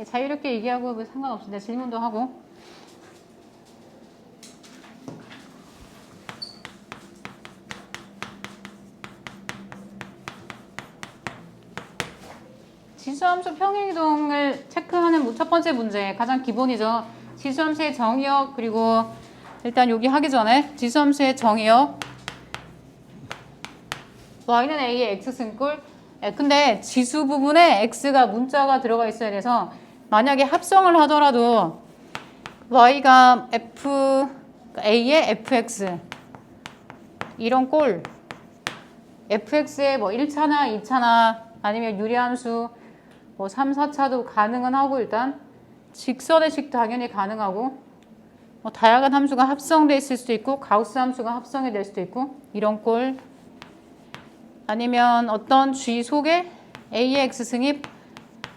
자유롭게 얘기하고 뭐 상관없습니다. 질문도 하고. 지수함수 평행이동을 체크하는 첫 번째 문제, 가장 기본이죠. 지수함수의 정의역, 그리고 일단 여기 하기 전에 지수함수의 정의역 y는 a의 x승꼴. 근데 지수 부분에 x가 문자가 들어가 있어야 돼서 만약에 합성을 하더라도 y가 a의 fx 이런 꼴, fx의 뭐 1차나 2차나 아니면 유리함수 뭐 3, 4차도 가능은 하고, 일단 직선의 식 당연히 가능하고, 뭐 다양한 함수가 합성돼 있을 수도 있고 가우스 함수가 합성이 될 수도 있고, 이런 꼴. 아니면 어떤 G 속에 A의 X승이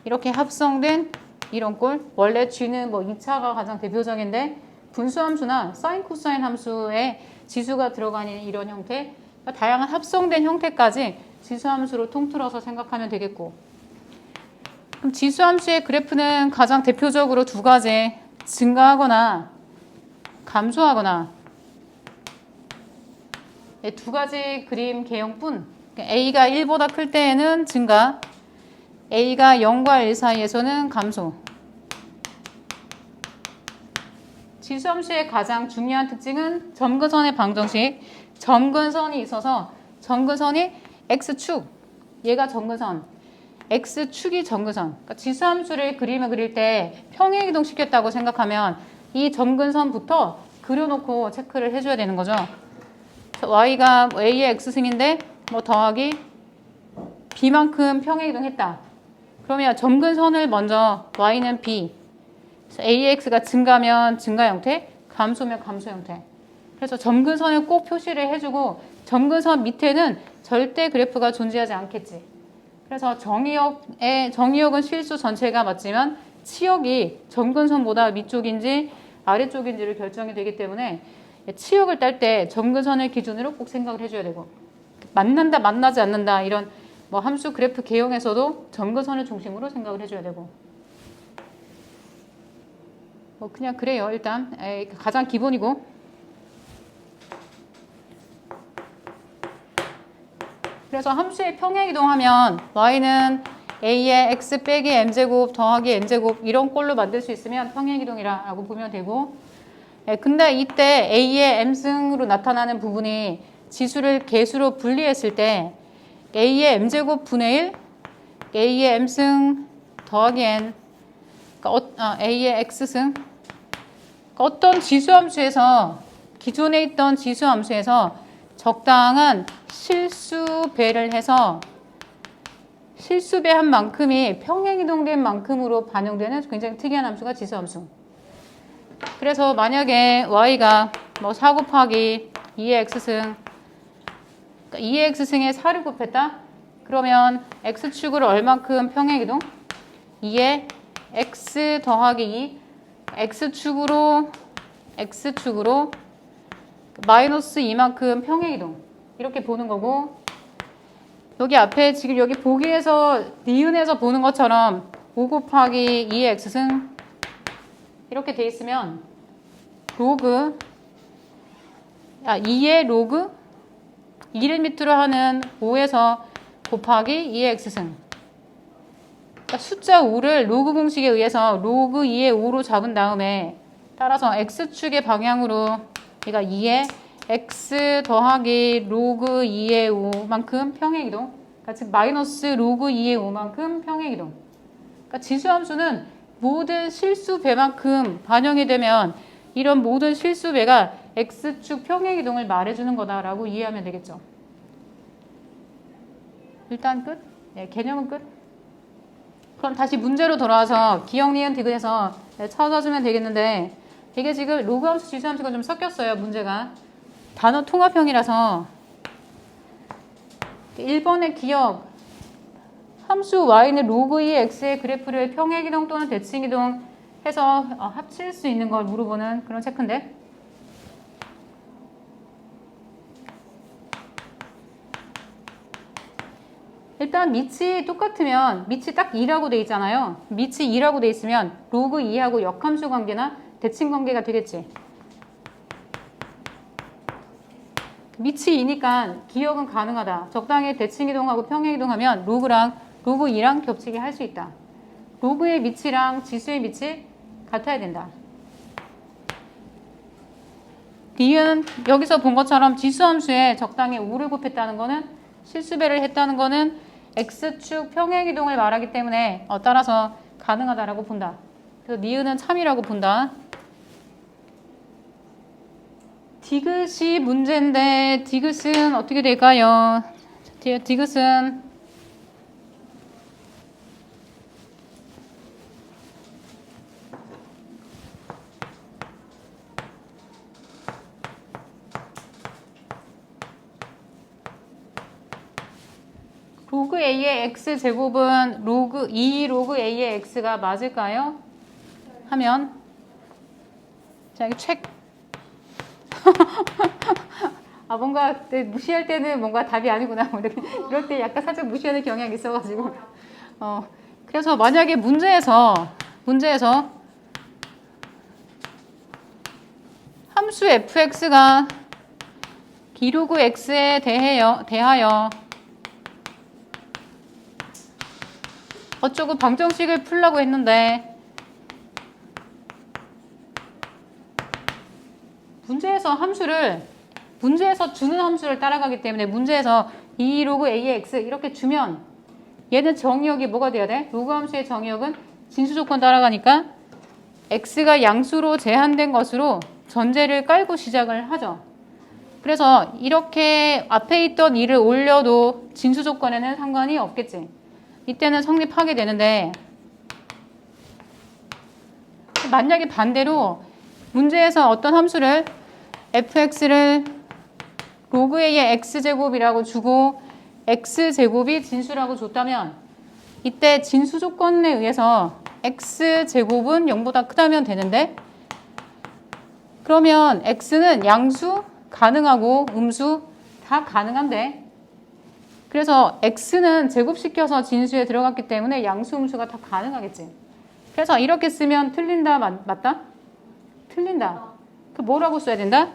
이렇게 합성된 이런 꼴. 원래 G는 뭐 2차가 가장 대표적인데 분수함수나 사인 코사인 함수에 지수가 들어가는 이런 형태, 그러니까 다양한 합성된 형태까지 지수함수로 통틀어서 생각하면 되겠고, 그럼 지수함수의 그래프는 가장 대표적으로 두 가지, 증가하거나 감소하거나, 두 가지 그림 개형뿐. A가 1보다 클 때에는 증가, A가 0과 1 사이에서는 감소. 지수함수의 가장 중요한 특징은 점근선의 방정식. 점근선이 있어서 점근선이 X축, 얘가 점근선, X축이 점근선. 그러니까 지수함수를 그림을 그릴 때 평행이동 시켰다고 생각하면 이 점근선부터 그려놓고 체크를 해줘야 되는 거죠. y가 a의 x승인데 뭐 더하기 b만큼 평행이동했다. 그러면 점근선을 먼저 y는 b, a의 x가 증가면 증가 형태, 감소면 감소 형태. 그래서 점근선을 꼭 표시를 해주고, 점근선 밑에는 절대 그래프가 존재하지 않겠지. 그래서 정의역은 실수 전체가 맞지만 치역이 점근선보다 위쪽인지 아래쪽인지를 결정이 되기 때문에 치역을 딸 때 점근선을 기준으로 꼭 생각을 해줘야 되고, 만난다 만나지 않는다 이런 뭐 함수 그래프 개형에서도 점근선을 중심으로 생각을 해줘야 되고, 뭐 그냥 그래요. 일단 가장 기본이고. 그래서 함수의 평행이동하면 y는 a의 x 빼기 m제곱 더하기 n제곱 이런 꼴로 만들 수 있으면 평행이동이라고 보면 되고, 근데 이때 a의 m승으로 나타나는 부분이 지수를 개수로 분리했을 때 a의 m제곱 분의 1, a의 m승 더하기 n, 그러니까 a의 x승, 그러니까 어떤 지수함수에서, 기존에 있던 지수함수에서 적당한 실수배를 해서 실수배한 만큼이 평행이동된 만큼으로 반영되는 굉장히 특이한 함수가 지수함수. 그래서 만약에 y가 뭐 4 곱하기 2의 x승, 그러니까 2의 x승에 4를 곱했다? 그러면 x축으로 얼만큼 평행이동? 2의 x 더하기 2, x축으로 마이너스 2만큼 평행이동, 이렇게 보는 거고, 여기 앞에 지금 여기 보기에서 니은에서 보는 것처럼 5 곱하기 2의 x승 이렇게 돼 있으면 2의 로그 2를 밑으로 하는 5에서 곱하기 2의 x승, 그러니까 숫자 5를 로그 공식에 의해서 로그 2의 5로 잡은 다음에, 따라서 x축의 방향으로 얘가 2의 x 더하기 로그 2의 5만큼 평행이동, 그러니까 즉 마이너스 로그 2의 5만큼 평행이동. 그러니까 지수함수는 모든 실수배만큼 반영이 되면 이런 모든 실수배가 x축 평행이동을 말해주는 거다라고 이해하면 되겠죠. 일단 끝. 개념은 끝. 그럼 다시 문제로 돌아와서 기억, 니은, 디귿에서 찾아주면 되겠는데, 이게 지금 로그함수, 지수함수가 좀 섞였어요, 문제가. 단어 통합형이라서 1번의 기억, 함수 y는 로그 2의 x의 그래프를 평행이동 또는 대칭이동 해서 합칠 수 있는 걸 물어보는 그런 체크인데, 일단 밑이 똑같으면 밑이 딱 2라고 돼 있잖아요. 밑이 2라고 돼 있으면 로그 2하고 역함수 관계나 대칭 관계가 되겠지. 밑이 2니까 기억은 가능하다. 적당히 대칭 이동하고 평행 이동하면 로그 2랑 겹치게 할 수 있다. 로그의 밑이랑 지수의 밑이 같아야 된다. D는 여기서 본 것처럼 지수함수에 적당히 5를 곱했다는 거는 실수배를 했다는 거는 X축 평행 이동을 말하기 때문에 따라서 가능하다라고 본다. 그래서 니은은 참이라고 본다. 디귿이 문제인데 디귿은 어떻게 될까요? 디귿은 로그 A의 X제곱은 로그 2 로그 A의 X가 맞을까요? 하면 자, 여기 책 아, 뭔가 무시할 때는 뭔가 답이 아니구나. 이럴 때 약간 살짝 무시하는 경향이 있어가지고. 그래서 만약에 문제에서 함수 fx가 기로그 x에 대하여 어쩌고 방정식을 풀라고 했는데 문제에서 주는 함수를 따라가기 때문에 문제에서 2 로그 a의 x 이렇게 주면 얘는 정의역이 뭐가 돼야 돼? 로그 함수의 정의역은 진수 조건 따라가니까 x가 양수로 제한된 것으로 전제를 깔고 시작을 하죠. 그래서 이렇게 앞에 있던 2를 올려도 진수 조건에는 상관이 없겠지. 이때는 성립하게 되는데 만약에 반대로 문제에서 어떤 함수를 fx를 로그 a의 x제곱이라고 주고 x제곱이 진수라고 줬다면 이때 진수 조건에 의해서 x제곱은 0보다 크다면 되는데 그러면 x는 양수 가능하고 음수 다 가능한데 그래서 x는 제곱시켜서 진수에 들어갔기 때문에 양수 음수가 다 가능하겠지. 그래서 이렇게 쓰면 틀린다 맞다? 틀린다. 그 뭐라고 써야 된다?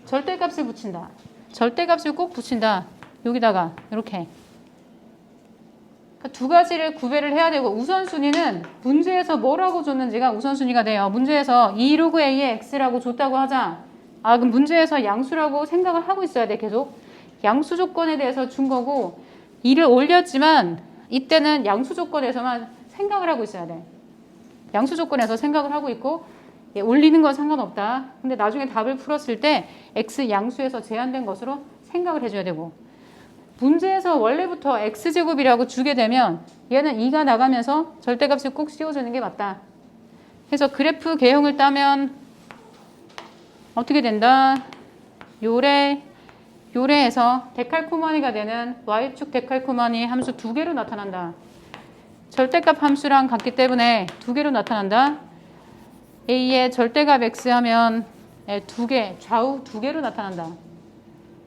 절대값을 붙인다. 절대값을 꼭 붙인다. 여기다가 이렇게. 그러니까 두 가지를 구별을 해야 되고 우선순위는 문제에서 뭐라고 줬는지가 우선순위가 돼요. 문제에서 2 로그 a의 x라고 줬다고 하자. 아 그럼 문제에서 양수라고 생각을 하고 있어야 돼. 계속. 양수 조건에 대해서 준 거고 2를 올렸지만 이때는 양수 조건에서만 생각을 하고 있어야 돼. 양수 조건에서 생각을 하고 있고 올리는 건 상관없다. 근데 나중에 답을 풀었을 때 x 양수에서 제한된 것으로 생각을 해줘야 되고 문제에서 원래부터 x제곱이라고 주게 되면 얘는 2가 나가면서 절대값을 꼭 씌워주는 게 맞다. 그래서 그래프 개형을 따면 어떻게 된다? 요래에서 데칼코마니가 되는 y축 데칼코마니 함수 두 개로 나타난다. 절대값 함수랑 같기 때문에 두 개로 나타난다. A의 절대값 X 하면 두 개, 좌우 두 개로 나타난다.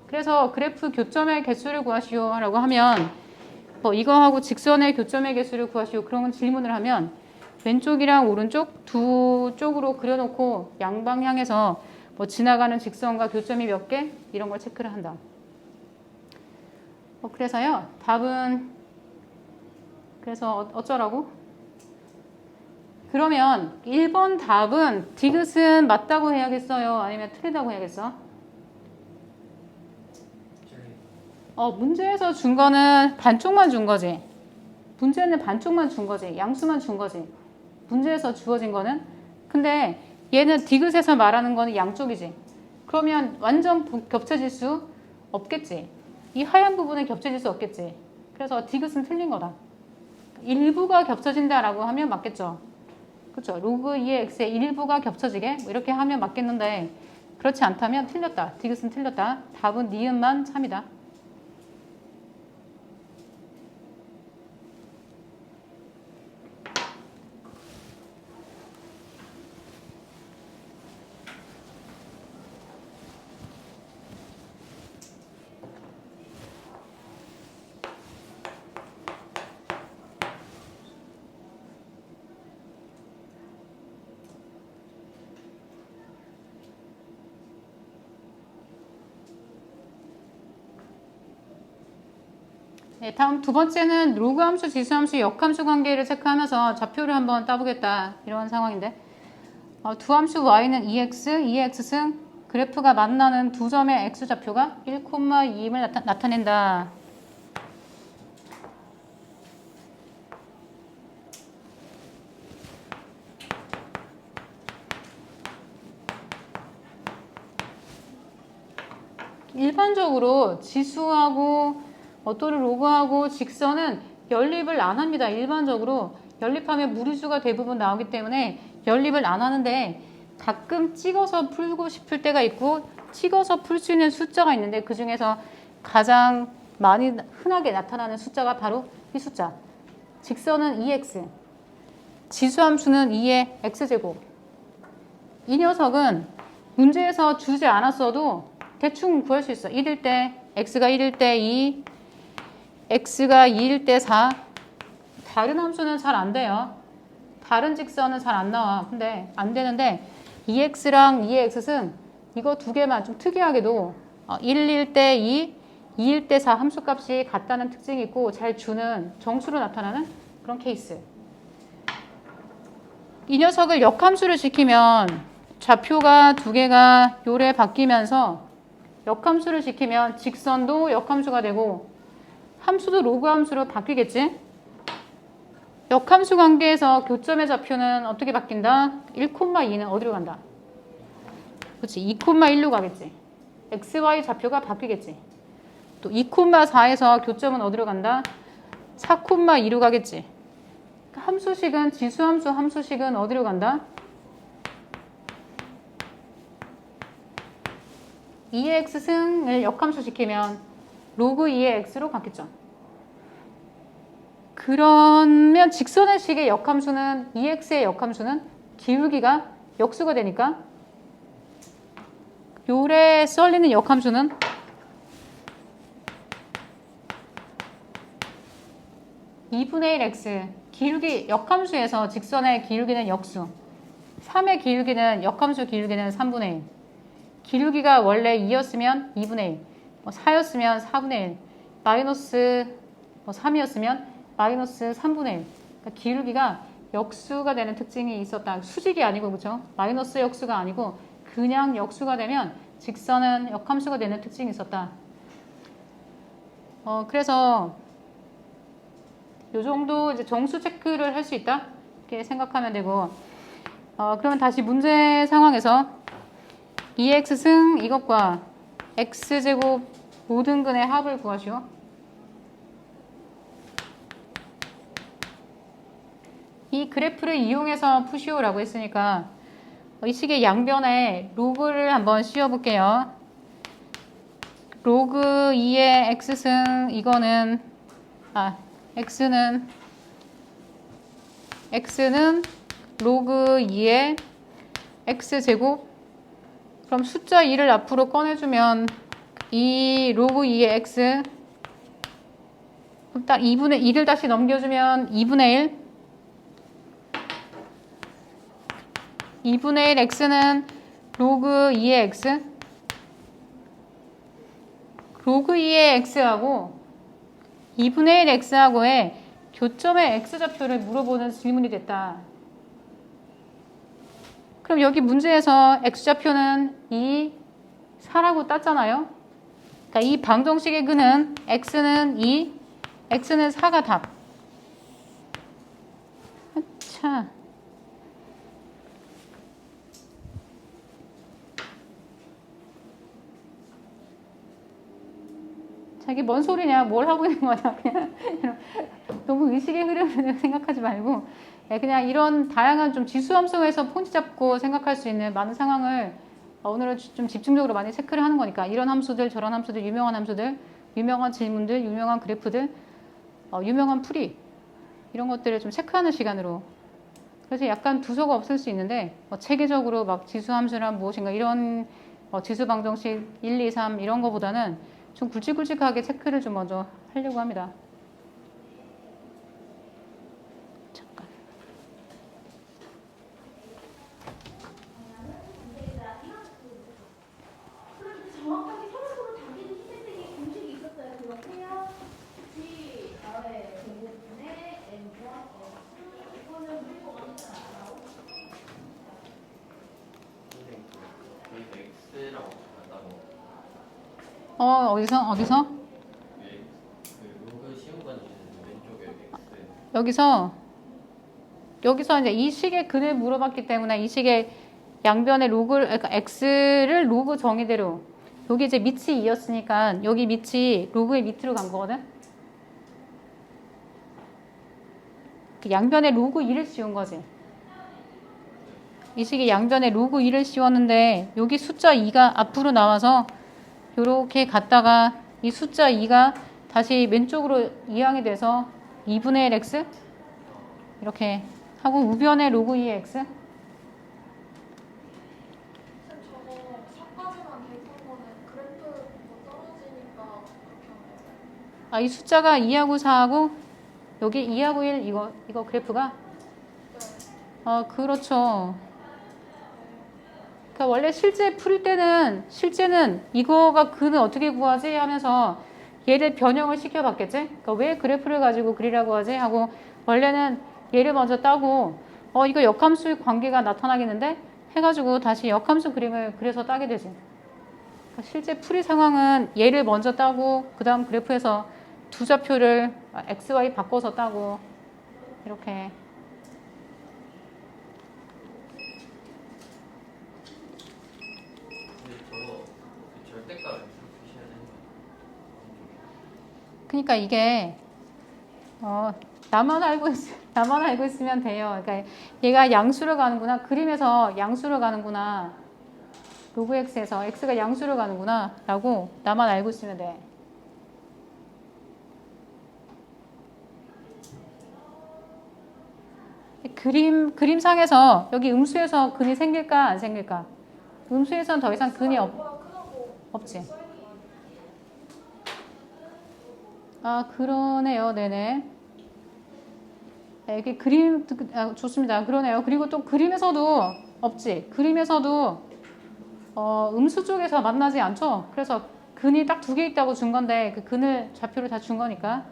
그래서 그래프 교점의 개수를 구하시오 라고 하면 뭐 이거하고 직선의 교점의 개수를 구하시오 그런 질문을 하면 왼쪽이랑 오른쪽 두 쪽으로 그려놓고 양방향에서 뭐 지나가는 직선과 교점이 몇 개? 이런 걸 체크를 한다. 그래서요 답은 그래서 어쩌라고? 그러면 1번 답은 디귿은 맞다고 해야겠어요? 아니면 틀리다고 해야겠어? 문제에서 준 거는 반쪽만 준 거지. 문제는 반쪽만 준 거지. 양수만 준 거지. 문제에서 주어진 거는. 근데 얘는 디귿에서 말하는 거는 양쪽이지. 그러면 완전 겹쳐질 수 없겠지. 이 하얀 부분은 겹쳐질 수 없겠지. 그래서 디귿은 틀린 거다. 일부가 겹쳐진다라고 하면 맞겠죠. 그렇죠. 로그 2의 x의 일부가 겹쳐지게 뭐 이렇게 하면 맞겠는데 그렇지 않다면 틀렸다. 디귿은 틀렸다. 답은 니은만 참이다. 네, 다음 두 번째는 로그 함수, 지수 함수, 역함수 관계를 체크하면서 좌표를 한번 따보겠다. 이런 상황인데 두 함수 y는 2x, 2x승 그래프가 만나는 두 점의 x좌표가 1,2임을 나타낸다. 일반적으로 지수하고 또는 로그하고 직선은 연립을 안 합니다. 일반적으로 연립하면 무리수가 대부분 나오기 때문에 연립을 안 하는데 가끔 찍어서 풀고 싶을 때가 있고 찍어서 풀 수 있는 숫자가 있는데 그 중에서 가장 많이 흔하게 나타나는 숫자가 바로 이 숫자. 직선은 2x, 지수함수는 2의 x제곱. 이 녀석은 문제에서 주지 않았어도 대충 구할 수 있어. 1일 때 x가 1일 때 2, x가 2일 때 4. 다른 함수는 잘 안 돼요. 다른 직선은 잘 안 나와. 근데 안 되는데 2x랑 2의 x승 이거 두 개만 좀 특이하게도 1일 때 2, 2일 때 4 함수값이 같다는 특징이 있고 잘 주는 정수로 나타나는 그런 케이스. 이 녀석을 역함수를 시키면 좌표가 두 개가 요래 바뀌면서 역함수를 시키면 직선도 역함수가 되고 함수도 로그 함수로 바뀌겠지? 역함수 관계에서 교점의 좌표는 어떻게 바뀐다? 1,2는 어디로 간다? 그렇지, 2,1로 가겠지. XY 좌표가 바뀌겠지. 또 2,4에서 교점은 어디로 간다? 4,2로 가겠지. 함수식은 지수함수 함수식은 어디로 간다? 2의 x승을 역함수 시키면 로그 2의 x로 바뀌죠. 그러면 직선의 식의 역함수는 2x의 역함수는 기울기가 역수가 되니까 요래 썰리는 역함수는 (2분의 1 x) 기울기 역함수에서 직선의 기울기는 역수 3의 기울기는 역함수 기울기는 3분의 1 기울기가 원래 2였으면 2분의 1 4였으면 4분의 1 마이너스 3이었으면 마이너스 3분의 1 그러니까 기울기가 역수가 되는 특징이 있었다. 수직이 아니고 그죠? 마이너스 역수가 아니고 그냥 역수가 되면 직선은 역함수가 되는 특징이 있었다. 그래서 요 정도 이제 정수 체크를 할 수 있다. 이렇게 생각하면 되고 그러면 다시 문제 상황에서 2x승 이것과 x제곱 모든 근의 합을 구하시오. 이 그래프를 이용해서 푸시오라고 했으니까 이 식의 양변에 로그를 한번 씌워볼게요. 로그 2의 x승 이거는 x는 로그 2의 x제곱 그럼 숫자 2를 앞으로 꺼내주면 이 로그 2의 x 그럼 딱 2분의 2를 다시 넘겨주면 2분의 1 2분의 1 x는 로그 2의 x 로그 2의 x하고 2분의 1 x하고의 교점의 x좌표를 물어보는 질문이 됐다. 그럼 여기 문제에서 x좌표는 2, 4라고 땄잖아요. 그러니까 이 방정식의 근은 x는 2, x는 4가 답. 자, 자기 뭔 소리냐, 뭘 하고 있는 거냐, 그냥 너무 의식의 흐름을 생각하지 말고 그냥 이런 다양한 좀 지수함수에서 포인트 잡고 생각할 수 있는 많은 상황을 오늘은 좀 집중적으로 많이 체크를 하는 거니까 이런 함수들, 저런 함수들, 유명한 함수들, 유명한 질문들, 유명한 그래프들, 유명한 풀이 이런 것들을 좀 체크하는 시간으로 그래서 약간 두서가 없을 수 있는데 체계적으로 막 지수함수란 무엇인가 이런 지수 방정식 1, 2, 3 이런 거보다는 좀 굵직굵직하게 체크를 좀 먼저 하려고 합니다. 잠깐. 정확하게 서로 다기는 힘들게 공식이 있었어요. 그거 해요? 혹시 어디서? 네, 그 로그 시험관 왼쪽에 X. 여기서 이제 이 식의 근을 물어봤기 때문에 이 식의 양변의 로그를, 그러니까 x를 로그 정의대로 여기 이제 밑이 2였으니까 여기 밑이 로그의 밑으로 간 거거든. 그 양변에 로그 2를 씌운 거지. 이 식의 양변에 로그 2를 씌웠는데 여기 숫자 2가 앞으로 나와서 이렇게 갔다가 이 숫자 2가 다시 왼쪽으로 이항이 돼서 2분의 1 x 이렇게 하고 우변의 로그 2의 x. 쌤 저거 4까지만 대입한 거는 그래프 뭐 떨어지니까 그렇게 한 거예요? 아, 이 숫자가 2하고 4하고 여기 2하고 1 이거 그래프가 네. 그렇죠. 그러니까 원래 실제 풀 때는 실제는 이거가 근을 어떻게 구하지 하면서 얘를 변형을 시켜봤겠지. 그러니까 왜 그래프를 가지고 그리라고 하지 하고 원래는 얘를 먼저 따고 이거 역함수의 관계가 나타나겠는데 해가지고 다시 역함수 그림을 그려서 따게 되지. 그러니까 실제 풀이 상황은 얘를 먼저 따고 그 다음 그래프에서 두 좌표를 x, y 바꿔서 따고 이렇게. 근데 저거 그 절대값 X 표시해야 되는 거 그러니까 이게 나만 알고 있으면 돼요. 그러니까 얘가 양수로 가는구나. 그림에서 양수로 가는구나. 로그 x에서 x가 양수로 가는구나 라고 나만 알고 있으면 돼. 그림상에서 여기 음수에서 근이 생길까 안 생길까? 음수에서는 더 이상 근이 없지. 아, 그러네요. 네네. 네, 이게 좋습니다. 그러네요. 그리고 또 그림에서도 없지. 그림에서도 음수 쪽에서 만나지 않죠. 그래서 근이 딱 두 개 있다고 준 건데 그 근을 좌표를 다 준 거니까.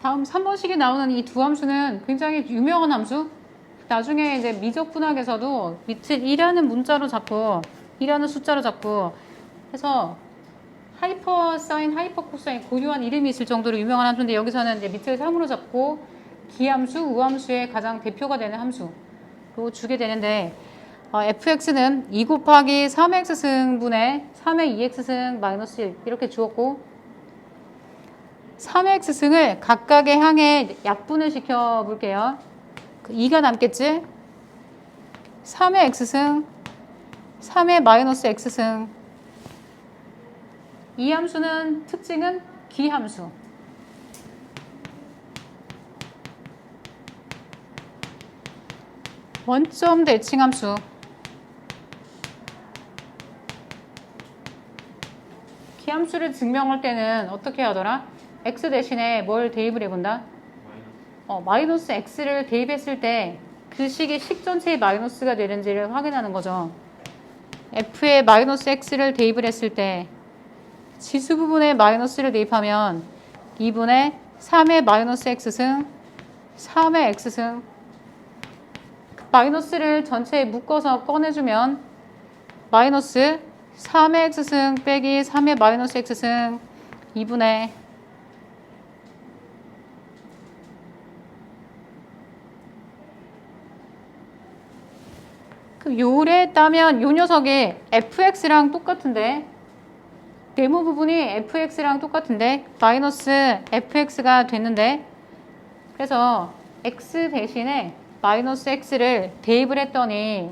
다음 3번식에 나오는 이 두 함수는 굉장히 유명한 함수. 나중에 이제 미적분학에서도 밑을 2라는 문자로 잡고 2라는 숫자로 잡고 해서 하이퍼 사인, 하이퍼 코사인 고유한 이름이 있을 정도로 유명한 함수인데 여기서는 이제 밑을 3으로 잡고 기함수, 우함수의 가장 대표가 되는 함수로 주게 되는데 fx는 2 곱하기 3x승분의 3의 2x승 마이너스 1 이렇게 주었고 3의 x승을 각각의 항에 약분을 시켜 볼게요. 2가 남겠지? 3의 x승, 3의 마이너스 x승. 이 함수는 특징은 기함수. 원점 대칭함수. 기함수를 증명할 때는 어떻게 하더라? x 대신에 뭘 대입을 해본다? 마이너스 x를 대입했을 때 그 식이 식 전체의 마이너스가 되는지를 확인하는 거죠. f에 마이너스 x를 대입을 했을 때 지수 부분에 마이너스를 대입하면 2분의 3의 마이너스 x승 3의 x승 마이너스를 전체에 묶어서 꺼내주면 마이너스 3의 x승 빼기 3의 마이너스 x승 2분의 그 요래 따면 요 녀석이 fx랑 똑같은데 네모 부분이 fx랑 똑같은데 마이너스 fx가 됐는데 그래서 x 대신에 마이너스 x를 대입을 했더니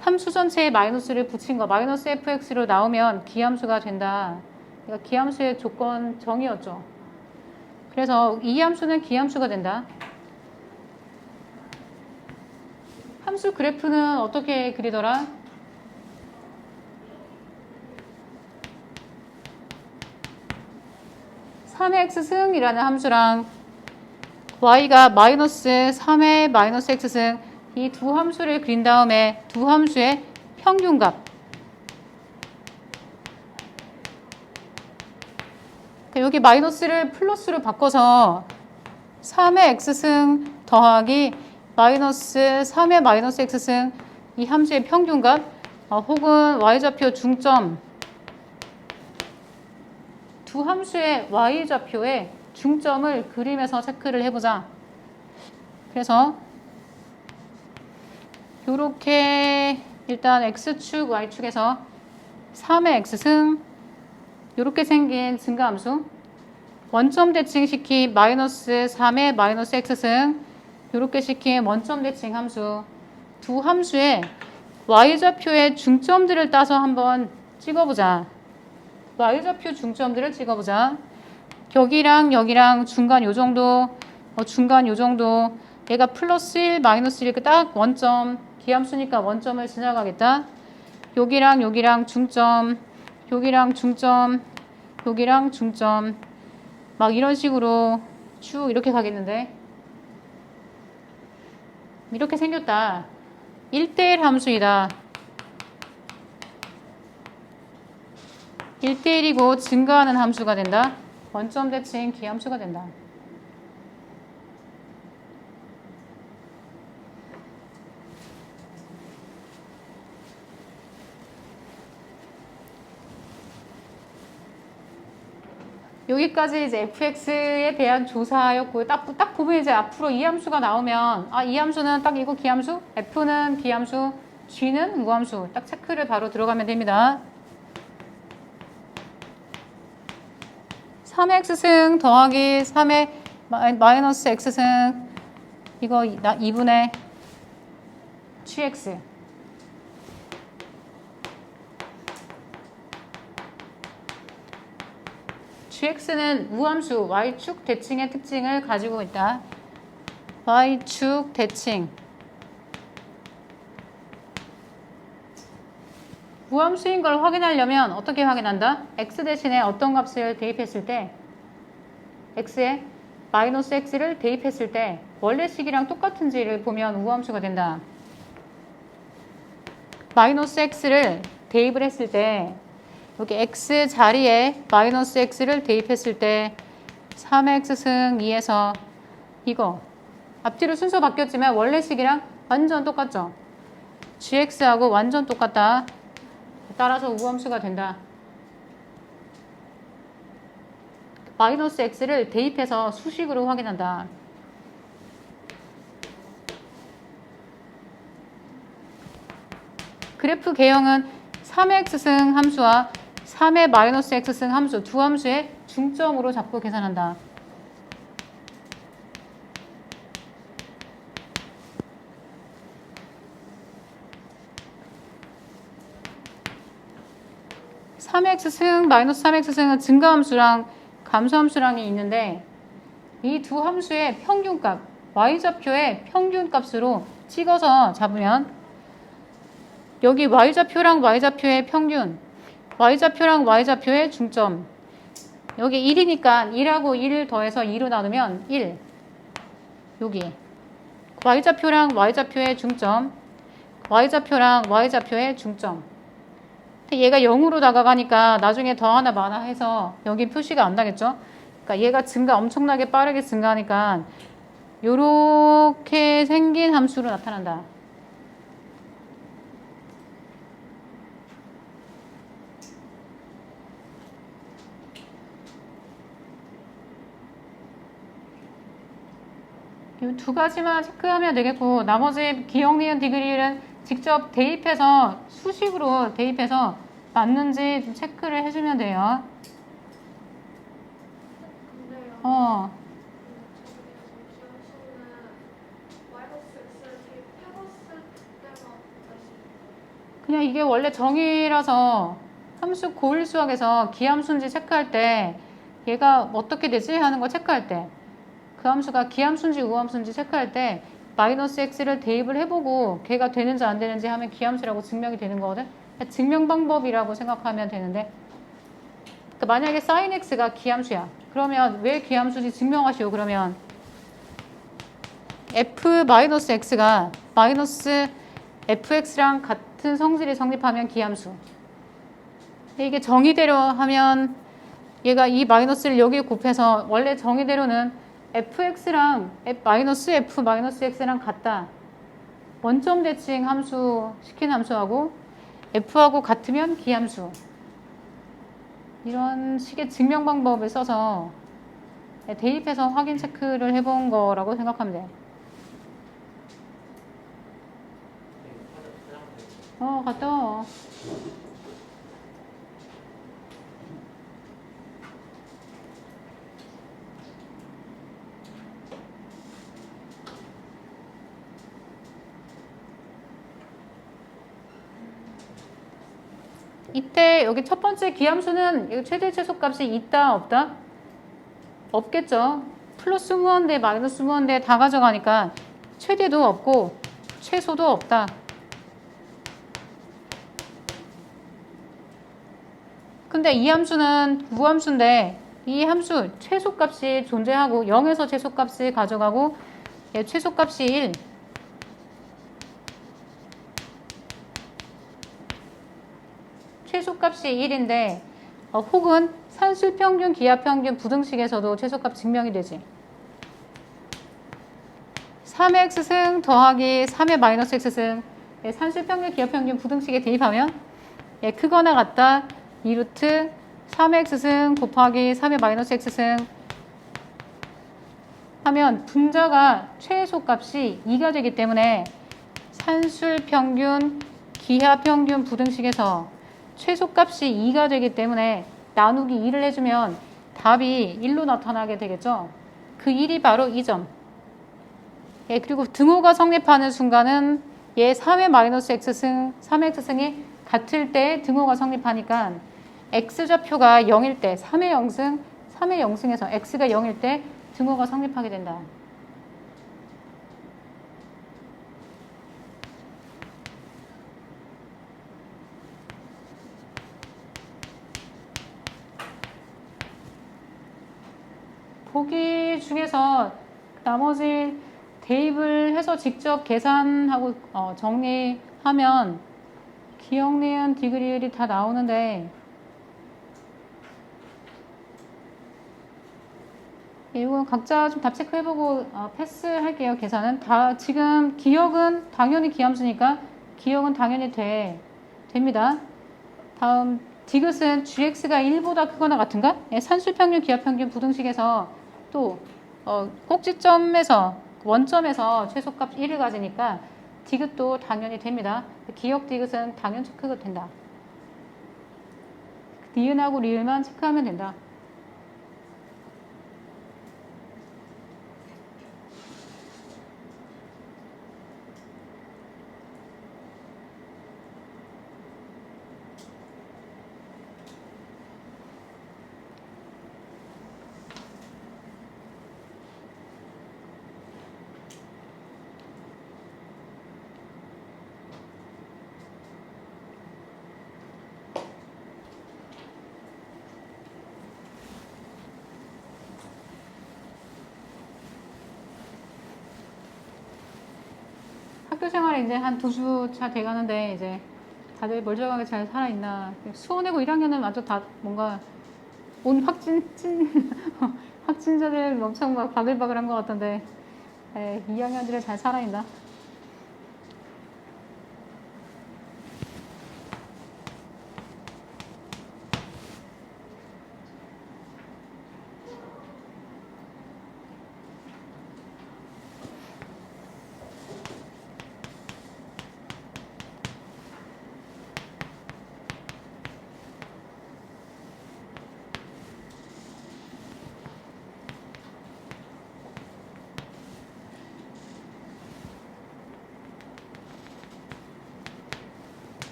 함수 전체에 마이너스를 붙인 거 마이너스 fx로 나오면 기함수가 된다. 그러니까 기함수의 조건 정의였죠. 그래서 이 함수는 기함수가 된다. 함수 그래프는 어떻게 그리더라? (3의 x승이라는 함수랑 y가 마이너스 3의 마이너스 x승 이 두 함수를 그린 다음에 두 함수의 평균값 여기 마이너스를 플러스로 바꿔서 3의 x승 더하기 마이너스 3의 마이너스 x승 이 함수의 평균값 혹은 y좌표 중점 두 함수의 y좌표의 중점을 그림에서 체크를 해보자. 그래서 요렇게 일단 x축 y축에서 3의 x승 요렇게 생긴 증가함수 원점 대칭 시킨 마이너스 3의 마이너스 x승 요렇게 시킨 원점 대칭 함수 두 함수의 y좌표의 중점들을 따서 한번 찍어보자. y좌표 중점들을 찍어보자. 여기랑 여기랑 중간 요 정도 중간 요 정도 얘가 플러스 1 마이너스 1 이렇게 딱 원점 기함수니까 원점을 지나가겠다. 여기랑 여기랑 중점 여기랑 중점 여기랑 중점 막 이런 식으로 쭉 이렇게 가겠는데 이렇게 생겼다. 1대1 함수이다. 1대1이고 증가하는 함수가 된다. 원점 대칭 기함수가 된다. 여기까지 이제 fx에 대한 조사였고 딱 보면 이제 앞으로 이 함수가 나오면 이 함수는 딱 이거 기함수, f는 기함수, g는 무함수 딱 체크를 바로 들어가면 됩니다. 3의 x승 더하기 3의 마이너스 x승 이거 2분의 gx gx는 우함수 y축 대칭의 특징을 가지고 있다. y축 대칭 우함수인 걸 확인하려면 어떻게 확인한다? x 대신에 어떤 값을 대입했을 때 x에 마이너스 x를 대입했을 때 원래식이랑 똑같은지를 보면 우함수가 된다. 마이너스 x를 대입을 했을 때 여기 x 자리에 마이너스 x를 대입했을 때 3x승 2에서 이거 앞뒤로 순서 바뀌었지만 원래식이랑 완전 똑같죠? gx하고 완전 똑같다. 따라서 우함수가 된다. 마이너스 x를 대입해서 수식으로 확인한다. 그래프 개형은 3의 x승 함수와 3의 마이너스 x승 함수 두 함수의 중점으로 잡고 계산한다. (3x승) 마이너스 (3x승은) 증가함수랑 감소함수랑이 있는데 이 두 함수의 평균값 y좌표의 평균값으로 찍어서 잡으면 여기 y좌표랑 y좌표의 평균 y좌표랑 y좌표의 중점 여기 1이니까 1하고 1을 더해서 2로 나누면 1 여기 y좌표랑 y좌표의 중점 y좌표랑 y좌표의 중점 얘가 0으로 다가가니까 나중에 더하나 마나 해서 여기 표시가 안 나겠죠? 그러니까 얘가 증가 엄청나게 빠르게 증가하니까 요렇게 생긴 함수로 나타난다. 이 두 가지만 체크하면 되겠고 나머지 기억, 니은, 디귿은 직접 대입해서 수식으로 대입해서 맞는지 좀 체크를 해주면 돼요. 근데요. 어, 기함수는 마이너스 x를 대입해봤을 때만 알수 그냥 이게 원래 정의라서 함수 고일 수학에서 기함수인지 체크할 때 얘가 어떻게 되지 하는 거 체크할 때 그 함수가 기함수인지 우함수인지 체크할 때 마이너스 x를 대입을 해보고 걔가 되는지 안 되는지 하면 기함수라고 증명이 되는 거거든. 증명 방법이라고 생각하면 되는데 그러니까 만약에 sin x가 기함수야. 그러면 왜 기함수인지 증명하시오. 그러면 f-x가 마이너스 fx랑 같은 성질이 성립하면 기함수. 근데 이게 정의대로 하면 얘가 이 마이너스를 여기에 곱해서 원래 정의대로는 fx랑 마이너스 f 마이너스 x랑 같다. 원점 대칭 함수 시킨 함수하고 f하고 같으면 기함수. 이런 식의 증명 방법을 써서 대입해서 확인 체크를 해본 거라고 생각하면 돼. 갔다 와. 이때 여기 첫 번째 기함수는 최대 최소값이 있다 없다? 없겠죠. 플러스 무한대 마이너스 무한대 다 가져가니까 최대도 없고 최소도 없다. 근데 이 함수는 무함수인데 이 함수 최소값이 존재하고 0에서 최소값을 가져가고 최소값이 1 최소값이 1인데 혹은 산술평균, 기하평균, 부등식에서도 최소값 증명이 되지. 3의 x승 더하기 3의 마이너스 x승 산술평균, 기하평균, 부등식에 대입하면 크거나 같다 2루트 3의 x승 곱하기 3의 마이너스 x승 하면 분자가 최소값이 2가 되기 때문에 산술평균, 기하평균, 부등식에서 최소값이 2가 되기 때문에 나누기 2를 해주면 답이 1로 나타나게 되겠죠. 그 1이 바로 이 점. 그리고 등호가 성립하는 순간은 얘 3의 마이너스 x승, 3의 x승이 같을 때 등호가 성립하니까 x좌표가 0일 때 3의 0승, 3의 0승에서 x가 0일 때 등호가 성립하게 된다. 보기 중에서 나머지 대입을 해서 직접 계산하고 정리하면 기억, 니은, 디귿이 다 나오는데 이거 각자 좀 답 체크해보고 패스할게요. 계산은 다 지금 기억은 당연히 기함수니까 기억은 당연히 됩니다. 다음 디귿은 gx가 1보다 크거나 같은가? 산술평균, 기하평균, 부등식에서 또 꼭지점에서 원점에서 최소값 1을 가지니까 디귿도 당연히 됩니다. 기억 디귿은 당연 체크가 된다. 니은하고 리을만 체크하면 된다. 학교 생활이 이제 한 2주 차 돼가는데 이제 다들 멀쩡하게 잘 살아있나. 수원이고 1학년은 완전 다 뭔가 온 확진자들 엄청 막 바글바글한 것 같던데 2학년들은 잘 살아있나.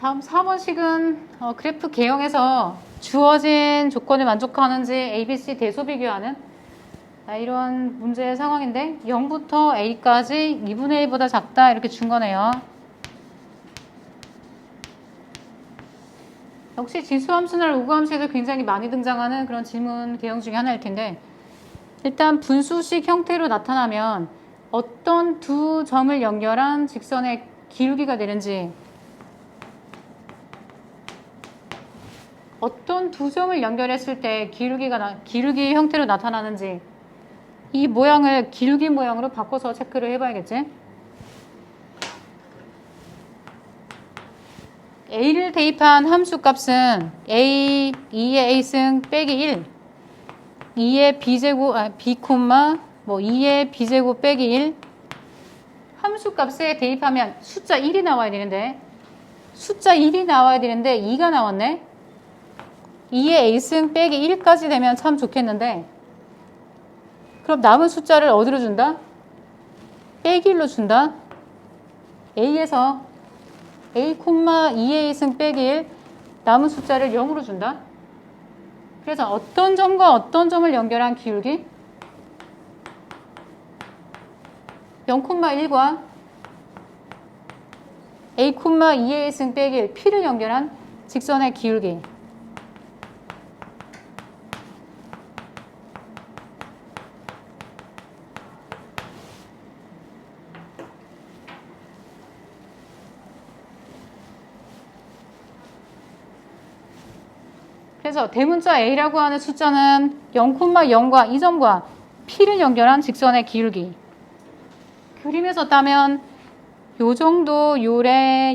다음 4번식은 그래프 개형에서 주어진 조건을 만족하는지 ABC 대소 비교하는 이런 문제 상황인데 0부터 A까지 2분의 1보다 작다 이렇게 준 거네요. 역시 지수함수나 로그함수에서 굉장히 많이 등장하는 그런 질문 개형 중에 하나일 텐데 일단 분수식 형태로 나타나면 어떤 두 점을 연결한 직선의 기울기가 되는지 어떤 두 점을 연결했을 때 기울기 형태로 나타나는지 이 모양을 기울기 모양으로 바꿔서 체크를 해봐야겠지. A를 대입한 함수 값은 A, 2의 A승 빼기 1, 2의 B제곱, B, 2의 B제곱 빼기 1 함수 값에 대입하면 숫자 1이 나와야 되는데 2가 나왔네. 2의 A승 빼기 1까지 되면 참 좋겠는데 그럼 남은 숫자를 어디로 준다? 빼기 1로 준다. A에서 A, 2의 A승 빼기 1 남은 숫자를 0으로 준다. 그래서 어떤 점과 어떤 점을 연결한 기울기? 0,1과 A, 2의 A승 빼기 1 P를 연결한 직선의 기울기. 그래서 대문자 A라고 하는 숫자는 0,0과 이 점과 P를 연결한 직선의 기울기. 그림에서 따면 요 정도 요래.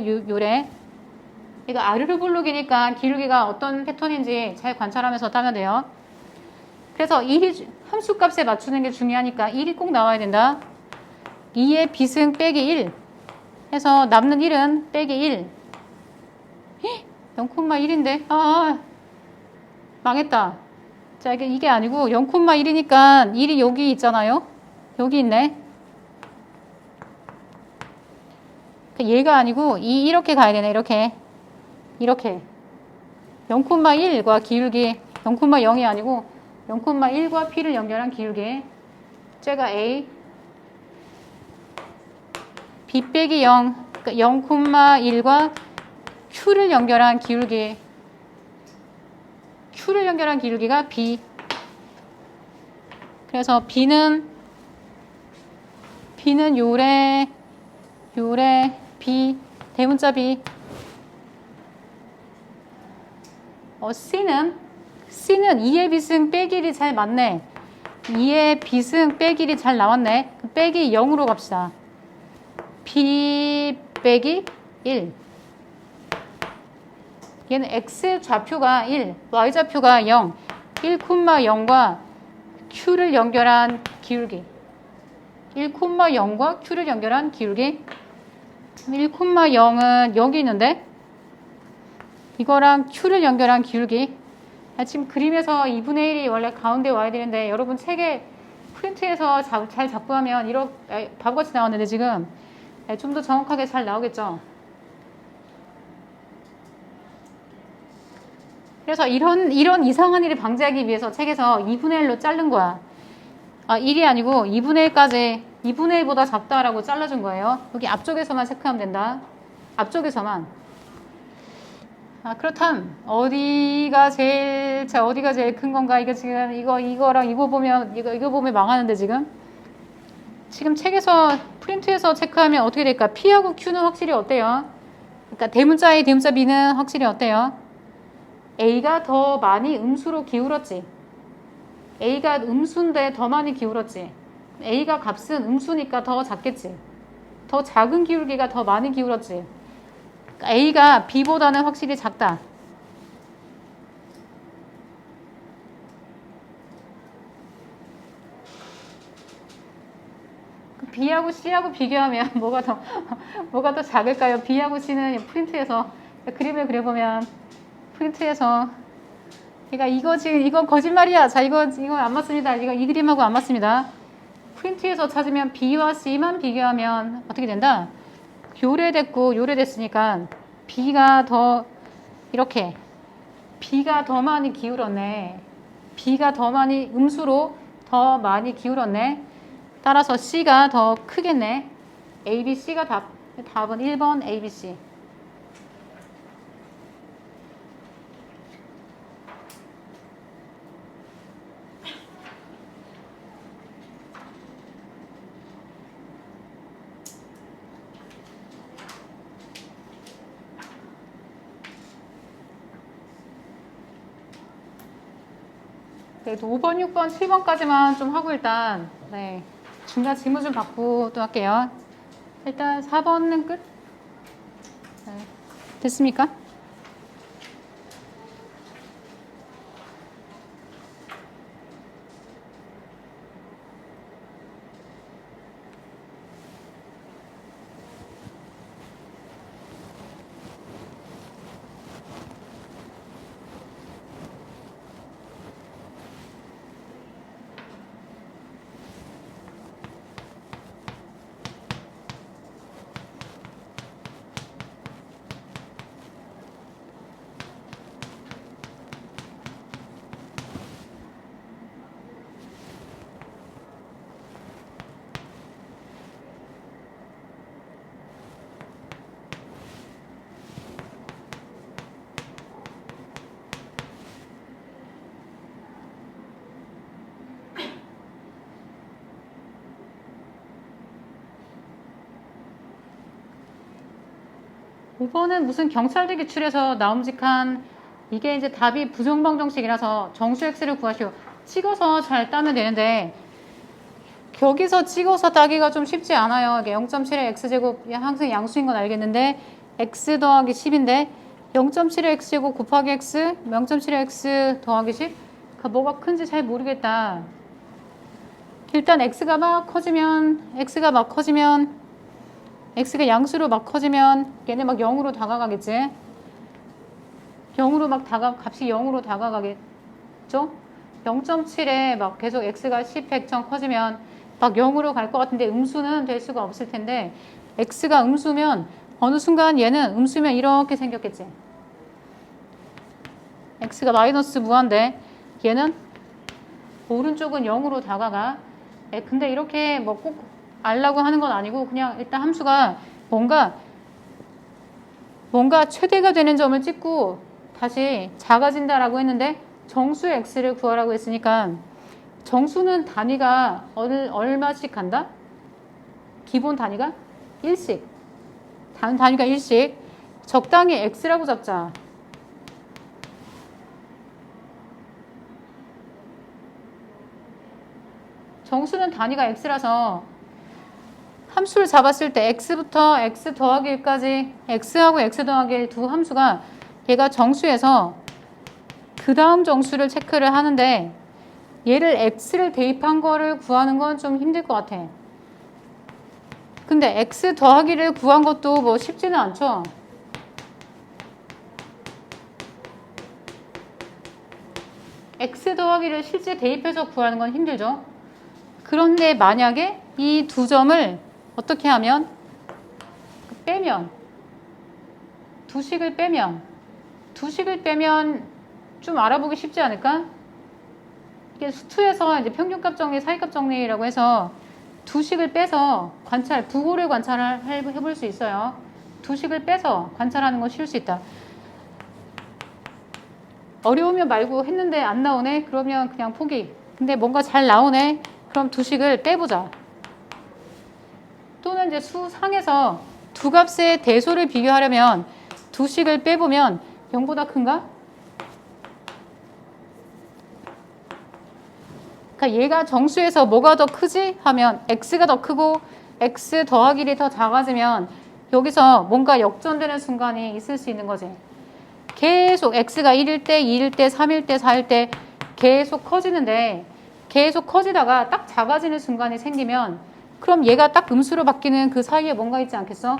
이거 아르르 블록이니까 기울기가 어떤 패턴인지 잘 관찰하면서 따면 돼요. 그래서 1이 함수값에 맞추는 게 중요하니까 1이 꼭 나와야 된다. 2의 B승 빼기 1 해서 남는 1은 빼기 1. 0,1인데 망했다. 자, 이게 아니고 0,1이니까 1이 여기 있잖아요. 여기 있네. 얘가 아니고 이렇게 가야 되네. 이렇게 0,1과 기울기 0,0이 아니고 0,1과 P를 연결한 기울기 쟤가 A B 빼기 0 그러니까 0,1과 Q를 연결한 기울기 가 B. 그래서 B는 요래 B 대문자 B. C는 2의 B승 빼기 1이 잘 맞네. 2의 B승 빼기 1이 잘 나왔네. 빼기 0으로 갑시다. B 빼기 1. 얘는 X 좌표가 1, Y 좌표가 0, 1,0과 Q를 연결한 기울기. 1,0과 Q를 연결한 기울기. 1,0은 여기 있는데 이거랑 Q를 연결한 기울기. 지금 그림에서 2분의 1이 원래 가운데 와야 되는데 여러분 책에 프린트해서 잘 잡고 하면 이렇게 바보같이 나왔는데 지금 좀 더 정확하게 잘 나오겠죠. 그래서 이런 이상한 일을 방지하기 위해서 책에서 2분의 1로 자른 거야. 1이 아니고 2분의 1까지 2분의 1보다 작다라고 잘라준 거예요. 여기 앞쪽에서만 체크하면 된다. 앞쪽에서만. 그렇다면 어디가 제일 큰 건가? 이거 지금 이거랑 이거 보면 망하는데 지금 책에서 프린트해서 체크하면 어떻게 될까? P하고 Q는 확실히 어때요? 그러니까 대문자 A, 대문자 B는 확실히 어때요? A가 더 많이 음수로 기울었지. A가 음수인데 더 많이 기울었지. A가 값은 음수니까 더 작겠지. 더 작은 기울기가 더 많이 기울었지. 그러니까 A가 B보다는 확실히 작다. B하고 C하고 비교하면 뭐가 더 작을까요? B하고 C는 프린트해서 그림을 그려보면 프린트해서 그러니까 이거 거짓말이야. 자, 이거 안 맞습니다. 이 그림하고 안 맞습니다. 프린트해서 찾으면 B와 C만 비교하면 어떻게 된다? 요래됐고 요래됐으니까 B가 더 이렇게 B가 더 많이 기울었네. B가 더 많이 음수로 더 많이 기울었네. 따라서 C가 더 크겠네. A, B, C가 답은 1번 A, B, C. 네, 5번, 6번, 7번까지만 좀 하고 일단 네, 중간 질문 좀 받고 또 할게요. 일단 4번은 끝? 네, 됐습니까? 오 5번은 무슨 경찰대 기출에서 나옴직한 이게 이제 답이 부정방정식이라서 정수 x를 구하시오. 찍어서 잘 따면 되는데 여기서 찍어서 따기가 좀 쉽지 않아요. 이게 0.7의 x제곱 항상 양수인 건 알겠는데 x 더하기 10인데 0.7의 x제곱 곱하기 x 0.7의 x 더하기 10 그러니까 뭐가 큰지 잘 모르겠다. 일단 x가 막 커지면 x가 양수로 막 커지면 얘네 막 0으로 다가가겠지. 0으로 막 값이 0으로 다가가겠죠? 0.7에 막 계속 x가 10, 100점 커지면 막 0으로 갈 것 같은데 음수는 될 수가 없을 텐데 x가 음수면 어느 순간 얘는 음수면 이렇게 생겼겠지. x가 마이너스 무한대 얘는 오른쪽은 0으로 다가가. 근데 이렇게 뭐 꼭 알라고 하는 건 아니고 그냥 일단 함수가 뭔가 최대가 되는 점을 찍고 다시 작아진다라고 했는데 정수의 x를 구하라고 했으니까 정수는 단위가 얼마씩 간다? 기본 단위가 1씩. 단위가 1씩. 적당히 x라고 잡자. 정수는 단위가 x라서 함수를 잡았을 때 x부터 x 더하기 1까지 x하고 x 더하기 1 두 함수가 얘가 정수에서 그 다음 정수를 체크를 하는데 얘를 x를 대입한 거를 구하는 건 좀 힘들 것 같아. 근데 x 더하기를 구한 것도 뭐 쉽지는 않죠. x 더하기를 실제 대입해서 구하는 건 힘들죠. 그런데 만약에 이 두 점을 어떻게 하면 빼면 두식을 빼면 좀 알아보기 쉽지 않을까? 이게 수투에서 이제 평균값 정리, 사이값 정리라고 해서 두식을 빼서 부호를 해볼 수 있어요. 두식을 빼서 관찰하는 건 쉬울 수 있다. 어려우면 말고 했는데 안 나오네? 그러면 그냥 포기. 근데 뭔가 잘 나오네? 그럼 두식을 빼보자. 또는 이제 수상에서 두 값의 대소를 비교하려면 두식을 빼보면 0보다 큰가? 그러니까 얘가 정수에서 뭐가 더 크지? 하면 x가 더 크고 x 더하기 1이 더 작아지면 여기서 뭔가 역전되는 순간이 있을 수 있는 거지. 계속 x가 1일 때, 2일 때, 3일 때, 4일 때 계속 커지는데 계속 커지다가 딱 작아지는 순간이 생기면 그럼 얘가 딱 음수로 바뀌는 그 사이에 뭔가 있지 않겠어?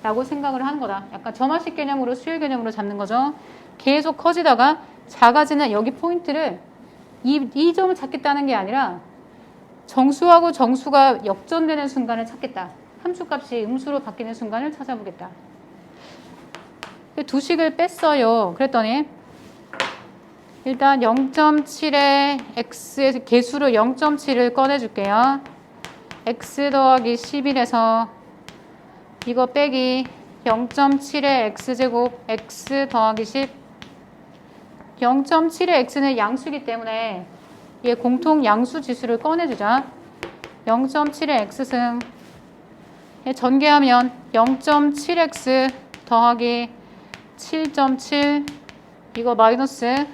라고 생각을 하는 거다. 약간 점화식 개념으로 수열 개념으로 잡는 거죠. 계속 커지다가 작아지는 여기 포인트를 이 점을 찾겠다는 게 아니라 정수하고 정수가 역전되는 순간을 찾겠다. 함수값이 음수로 바뀌는 순간을 찾아보겠다. 두 식을 뺐어요. 그랬더니 일단 0.7에 x의 개수로 0.7을 꺼내줄게요. x 더하기 11에서 이거 빼기 0.7의 x제곱 x 더하기 10. 0.7의 x는 양수이기 때문에 얘 공통 양수 지수를 꺼내주자. 0.7의 x승 전개하면 0.7x 더하기 7.7 이거 마이너스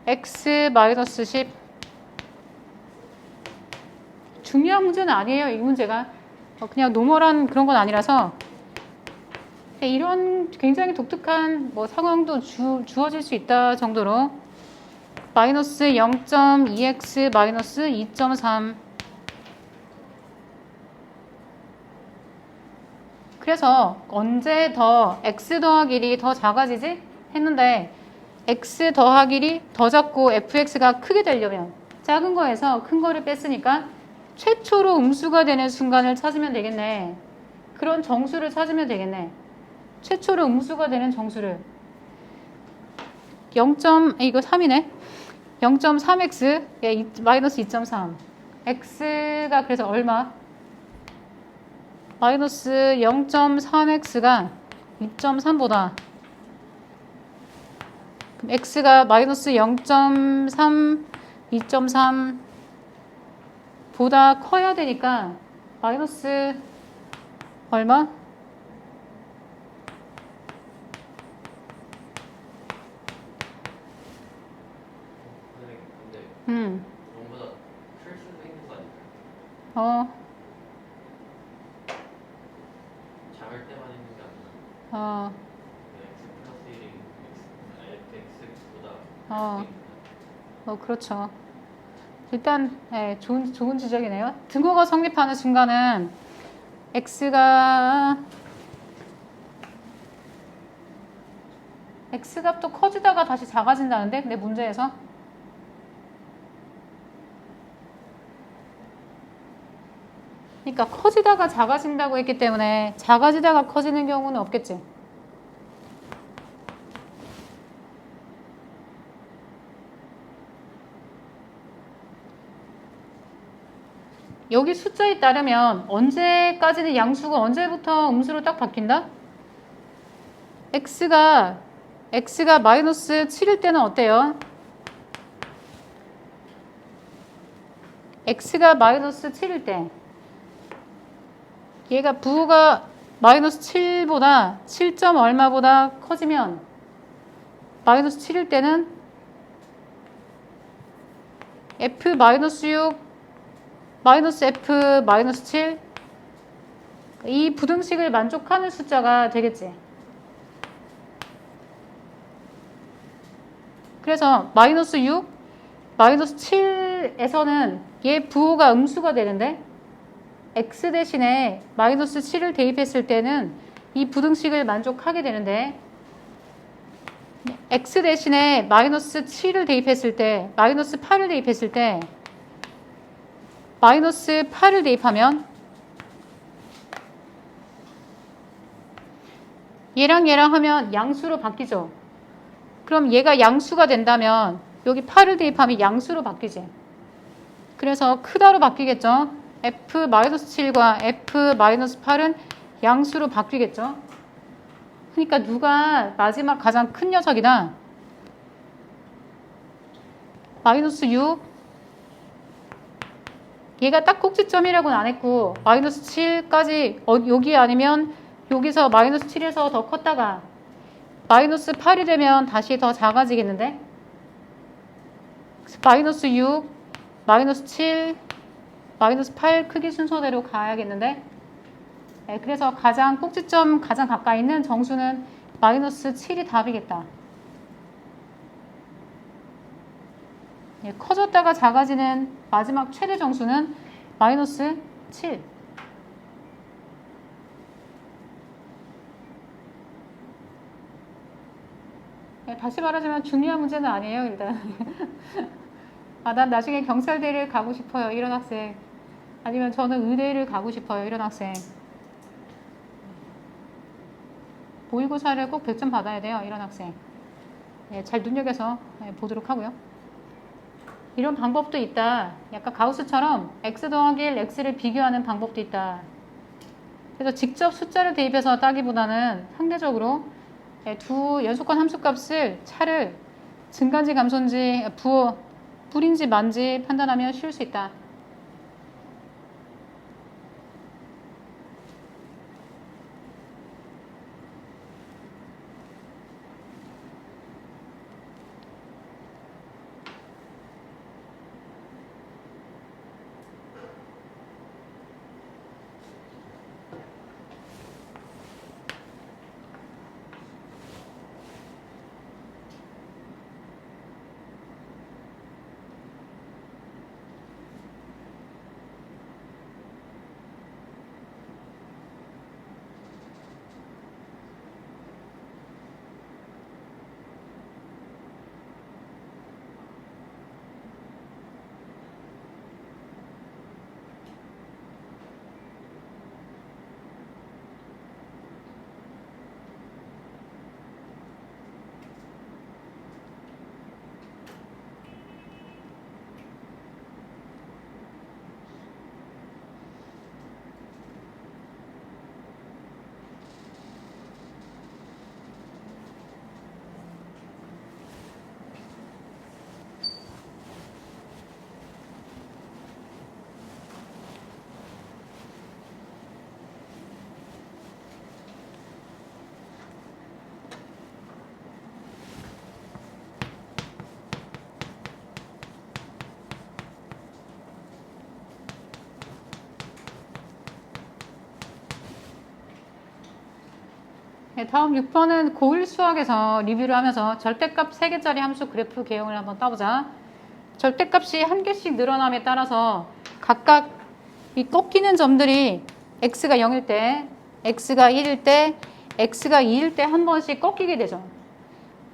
x 마이너스 10. 중요한 문제는 아니에요. 이 문제가 그냥 노멀한 그런 건 아니라서 이런 굉장히 독특한 뭐 상황도 주어질 수 있다 정도로 마이너스 0.2x 마이너스 2.3. 그래서 언제 더 x 더하기 1이 더 작아지지? 했는데 x 더하기 1이 더 작고 fx가 크게 되려면 작은 거에서 큰 거를 뺐으니까 최초로 음수가 되는 순간을 찾으면 되겠네. 그런 정수를 찾으면 되겠네. 최초로 음수가 되는 정수를 이거 3이네. 0.3x 마이너스 2.3 x가 그래서 얼마? 마이너스 0.3x가 2.3보다 x가 마이너스 0.3, 2.3 보다 커야 되니까 마이너스 얼마? 근데 그거보다 클 수도 있는 거 아닐까요? 작을 때만 있는 게 아니라 x 플러스 1이 fx보다 그렇죠. 일단 좋은 지적이네요. 등호가 성립하는 순간은 x값도 커지다가 다시 작아진다는데 근데 문제에서 그러니까 커지다가 작아진다고 했기 때문에 작아지다가 커지는 경우는 없겠지. 여기 숫자에 따르면 언제까지는 양수가 언제부터 음수로 딱 바뀐다? x가 마이너스 7일 때는 어때요? x가 마이너스 7일 때 얘가 부호가 마이너스 7보다 7점 얼마보다 커지면 마이너스 7일 때는 f 마이너스 6 마이너스 f 마이너스 7 이 부등식을 만족하는 숫자가 되겠지. 그래서 마이너스 6 마이너스 7에서는 얘 부호가 음수가 되는데 x 대신에 마이너스 7을 대입했을 때는 이 부등식을 만족하게 되는데 x 대신에 마이너스 7을 대입했을 때 마이너스 8을 대입했을 때 마이너스 8을 대입하면 얘랑 하면 양수로 바뀌죠. 그럼 얘가 양수가 된다면 여기 8을 대입하면 양수로 바뀌지. 그래서 크다로 바뀌겠죠. f-7과 f-8은 양수로 바뀌겠죠. 그러니까 누가 마지막 가장 큰 녀석이다. 마이너스 6 얘가 딱 꼭지점이라고는 안 했고 마이너스 7까지 여기 아니면 여기서 마이너스 7에서 더 컸다가 마이너스 8이 되면 다시 더 작아지겠는데 마이너스 6 마이너스 7 마이너스 8 크기 순서대로 가야겠는데 그래서 가장 꼭지점 가장 가까이 있는 정수는 마이너스 7이 답이겠다. 커졌다가 작아지는 마지막 최대 정수는 마이너스 7. 다시 말하자면 중요한 문제는 아니에요, 일단. 난 나중에 경찰대를 가고 싶어요, 이런 학생. 아니면 저는 의대를 가고 싶어요, 이런 학생. 모의고사를 꼭 100점 받아야 돼요. 이런 학생. 예, 잘 눈여겨서 보도록 하고요. 이런 방법도 있다. 약간 가우스처럼 x 더하기 1, x를 비교하는 방법도 있다. 그래서 직접 숫자를 대입해서 따기보다는 상대적으로 두 연속한 함수값을 차를 증가인지 감소인지 불인지 만지 판단하면 쉬울 수 있다. 네, 다음 6번은 고1 수학에서 리뷰를 하면서 절대값 3개짜리 함수 그래프 개형을 한번 따보자. 절대값이 한 개씩 늘어남에 따라서 각각 이 꺾이는 점들이 x가 0일 때, x가 1일 때, x가 2일 때 한 번씩 꺾이게 되죠.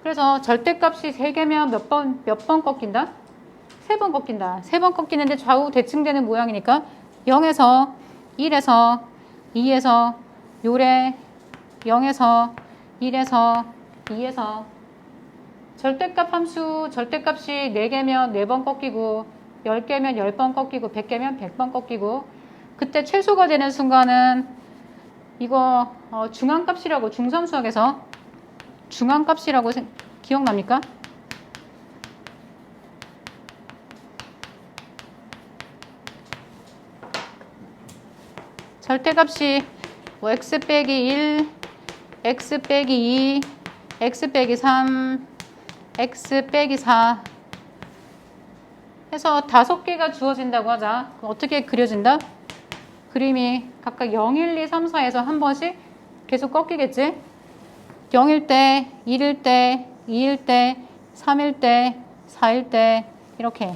그래서 절대값이 3개면 몇 번 꺾인다? 3번 꺾인다. 3번 꺾이는데 좌우 대칭되는 모양이니까 0에서 1에서 2에서 요래 0에서 1에서 2에서 절대값 함수 절대값이 4개면 4번 꺾이고 10개면 10번 꺾이고 100개면 100번 꺾이고 그때 최소가 되는 순간은 이거 중앙값이라고 중삼수학에서 중앙값이라고 기억납니까? 절대값이 뭐 x 빼기 1, x 빼기 2, x 빼기 3, x 빼기 4 해서 5개가 주어진다고 하자. 그럼 어떻게 그려진다? 그림이 각각 0, 1, 2, 3, 4에서 한 번씩 계속 꺾이겠지? 0일 때, 1일 때, 2일 때, 3일 때, 4일 때 이렇게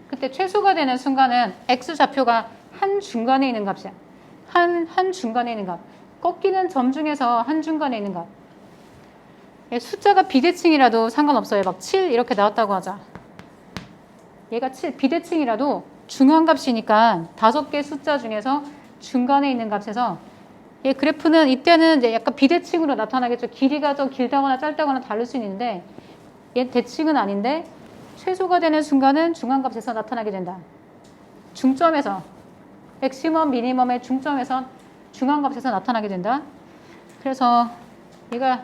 그때 최소가 되는 순간은 x좌표가 한 중간에 있는 값이야. 한 중간에 있는 값. 꺾이는 점 중에서 한 중간에 있는 값. 숫자가 비대칭이라도 상관없어요. 막 7 이렇게 나왔다고 하자. 얘가 7 비대칭이라도 중앙값이니까 5개 숫자 중에서 중간에 있는 값에서 얘 그래프는 이때는 이제 약간 비대칭으로 나타나겠죠. 길이가 좀 길다거나 짧다거나 다를 수 있는데 얘 대칭은 아닌데 최소가 되는 순간은 중앙값에서 나타나게 된다. 중점에서 맥시멈 미니멈의 중점에서 중앙값에서 나타나게 된다. 그래서 얘가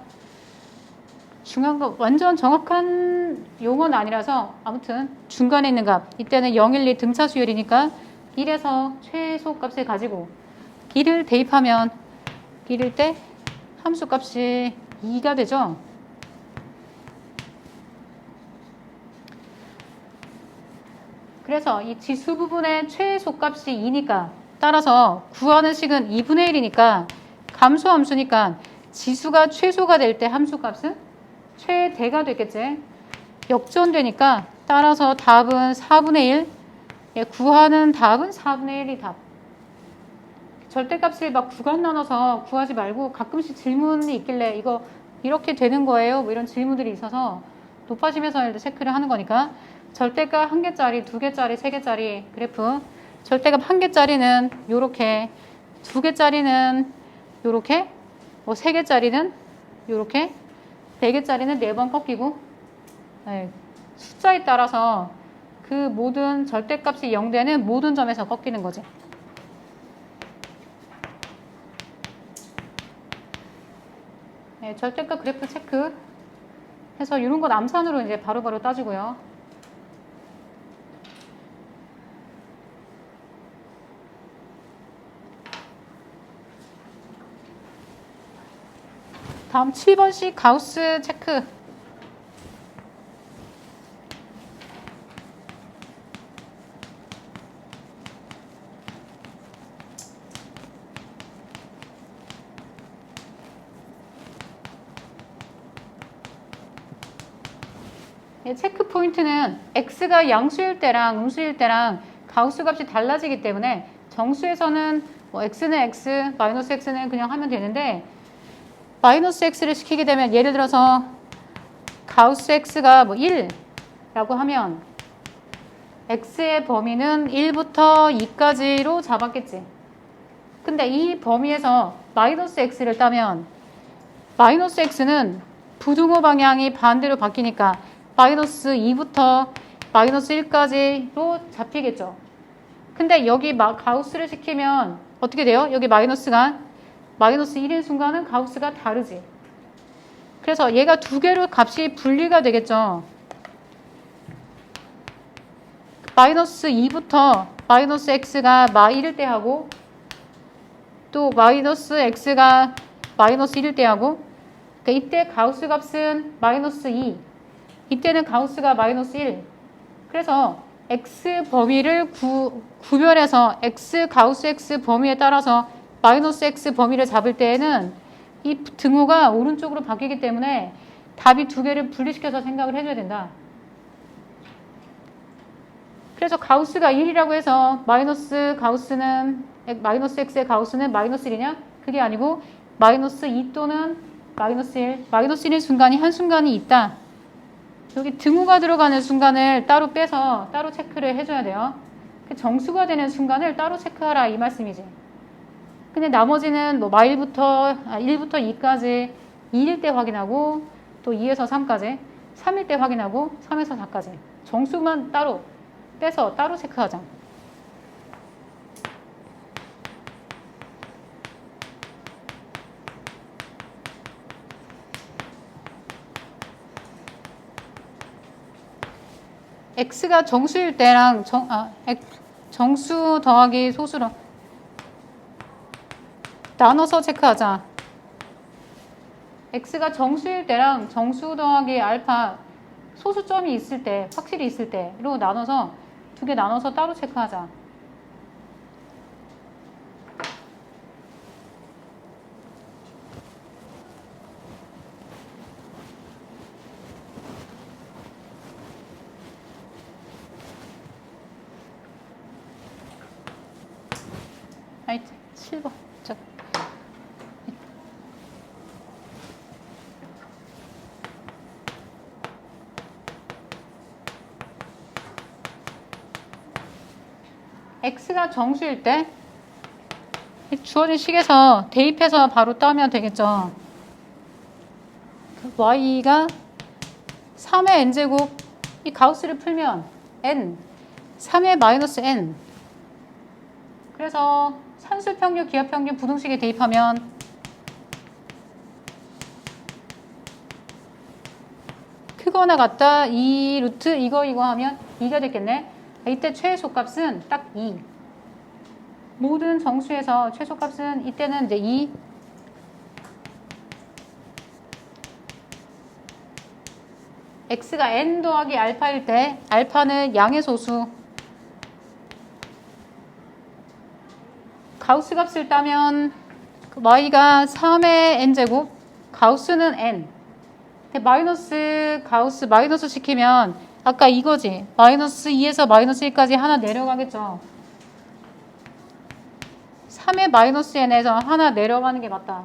중앙값 완전 정확한 용어는 아니라서 아무튼 중간에 있는 값 이때는 0, 1, 2 등차수열이니까 1에서 최소값을 가지고 길을 대입하면 길일 때 함수값이 2가 되죠. 그래서 이 지수 부분의 최소값이 2니까 따라서 구하는 식은 2분의 1이니까 감소함수니까 지수가 최소가 될 때 함수값은 최대가 되겠지. 역전되니까 따라서 답은 4분의 1. 예, 구하는 답은 4분의 1이 답. 절대값을 막 구간 나눠서 구하지 말고 가끔씩 질문이 있길래 이거 이렇게 되는 거예요? 뭐 이런 질문들이 있어서 높아지면서 체크를 하는 거니까 절대값 1개짜리, 2개짜리, 3개짜리 그래프 절대값 1개짜리는 요렇게, 2개짜리는 요렇게, 뭐 3개짜리는 요렇게, 4개짜리는 4번 꺾이고, 네, 숫자에 따라서 그 모든 절대값이 0되는 모든 점에서 꺾이는 거지. 네, 절대값 그래프 체크 해서 이런 건 암산으로 이제 바로바로 따지고요. 다음 7번씩 가우스 체크. 체크 포인트는 x가 양수일 때랑 음수일 때랑 가우스 값이 달라지기 때문에 정수에서는 뭐 x는 x, 마이너스 x는 그냥 하면 되는데 마이너스 x를 시키게 되면 예를 들어서 가우스 x가 뭐 1라고 하면 x의 범위는 1부터 2까지로 잡았겠지. 근데 이 범위에서 마이너스 x를 따면 마이너스 x는 부등호 방향이 반대로 바뀌니까 마이너스 2부터 마이너스 1까지로 잡히겠죠. 근데 여기 가우스를 시키면 어떻게 돼요? 여기 마이너스가 마이너스 1인 순간은 가우스가 다르지. 그래서 얘가 두 개로 값이 분리가 되겠죠. 마이너스 2부터 마이너스 x가 마1일 때 하고 또 마이너스 x가 마이너스 1일 때 하고 그러니까 이때 가우스 값은 마이너스 2 이때는 가우스가 마이너스 1 그래서 x 범위를 구별해서 x 가우스 x 범위에 따라서 마이너스 x 범위를 잡을 때에는 이 등호가 오른쪽으로 바뀌기 때문에 답이 두 개를 분리시켜서 생각을 해줘야 된다. 그래서 가우스가 1이라고 해서 마이너스 x의 가우스는 마이너스 1이냐? 그게 아니고 마이너스 2 또는 마이너스 1 마이너스 1인 순간이 한순간이 있다. 여기 등호가 들어가는 순간을 따로 빼서 따로 체크를 해줘야 돼요. 정수가 되는 순간을 따로 체크하라 이 말씀이지. 근데 나머지는 뭐 1부터 2까지 2일 때 확인하고 또 2에서 3까지 3일 때 확인하고 3에서 4까지 정수만 따로 빼서 따로 체크하자. x가 정수일 때랑 정수 더하기 소수로 나눠서 체크하자. x가 정수일 때랑 정수 더하기 알파 소수점이 있을 때, 확실히 있을 때로 나눠서 두 개 나눠서 따로 체크하자. 하여튼 7번. 자. x가 정수일 때 주어진 식에서 대입해서 바로 따면 되겠죠. y가 3의 n제곱 이 가우스를 풀면 n 3의 마이너스 n 그래서 산술평균, 기하평균, 부등식에 대입하면 크거나 같다 2 루트 이거 하면 2가 됐겠네. 이때 최소값은 딱 2. 모든 정수에서 최소값은 이때는 이제 2. x가 n 더하기 알파일 때 알파는 양의 소수. 가우스 값을 따면 y가 3의 n제곱 가우스는 n. 마이너스 가우스 마이너스 시키면 아까 이거지. 마이너스 2에서 마이너스 1까지 하나 내려가겠죠. 3의 마이너스 n에서 하나 내려가는 게 맞다.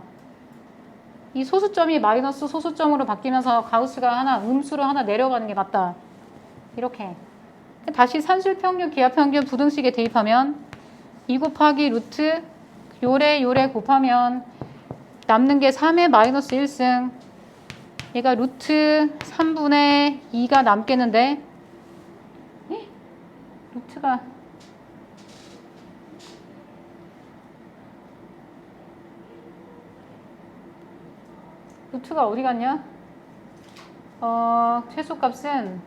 이 소수점이 마이너스 소수점으로 바뀌면서 가우스가 하나 음수로 하나 내려가는 게 맞다. 이렇게. 다시 산술평균, 기하평균, 부등식에 대입하면 2 곱하기 루트 요래 곱하면 남는 게 3의 마이너스 1승. 얘가 루트 3분의 2가 남겠는데 루트가 어디 갔냐? 최소값은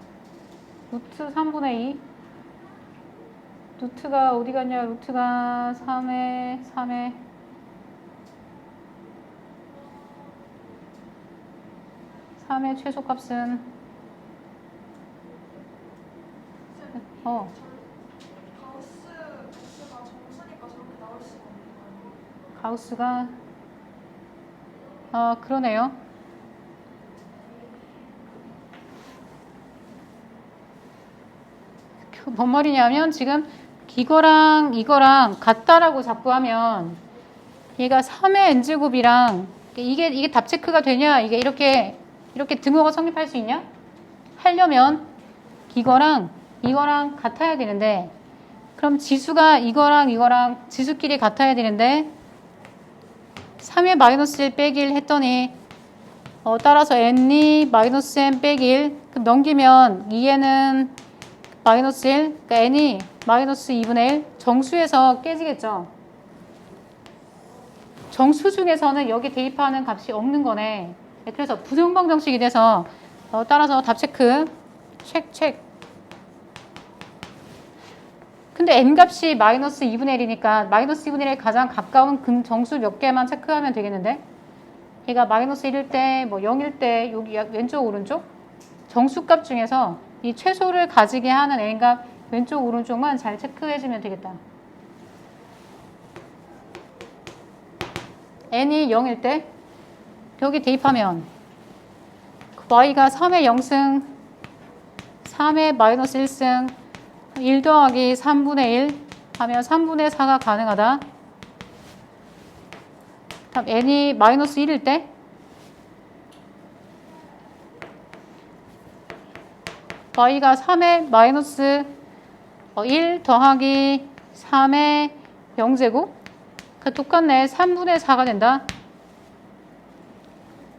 루트 3분의 2. 루트가 어디 갔냐? 루트가 3의 최소값은 가우스 X가 정수니까 저렇게 나올 수가 없는 거 아니에요? 가우스가 그러네요. 뭔 말이냐면 지금 이거랑 같다라고 자꾸 하면 얘가 3의 n제곱이랑 이게 답 체크가 되냐? 이게 이렇게 등호가 성립할 수 있냐? 하려면 이거랑 같아야 되는데 그럼 지수가 이거랑 지수끼리 같아야 되는데 3의 마이너스 1 빼기 1 했더니 따라서 n이 마이너스 n 빼기 1 넘기면 2n은 마이너스 1 그러니까 n이 마이너스 2분의 1 정수에서 깨지겠죠. 정수 중에서는 여기 대입하는 값이 없는 거네. 그래서 부정방정식이 돼서 따라서 답 체크 체크. 근데 n값이 마이너스 2분의 1이니까 마이너스 2분의 1에 가장 가까운 정수 몇 개만 체크하면 되겠는데 얘가 마이너스 1일 때, 뭐 0일 때 여기 왼쪽 오른쪽 정수값 중에서 이 최소를 가지게 하는 n값 왼쪽 오른쪽만 잘 체크해주면 되겠다. n이 0일 때 여기 대입하면 y가 3의 0승 3의 마이너스 1승 1 더하기 3분의 1 하면 3분의 4가 가능하다. 다음 n이 마이너스 1일 때 y가 3의 마이너스 1 더하기 3의 0제곱 똑같네. 3분의 4가 된다.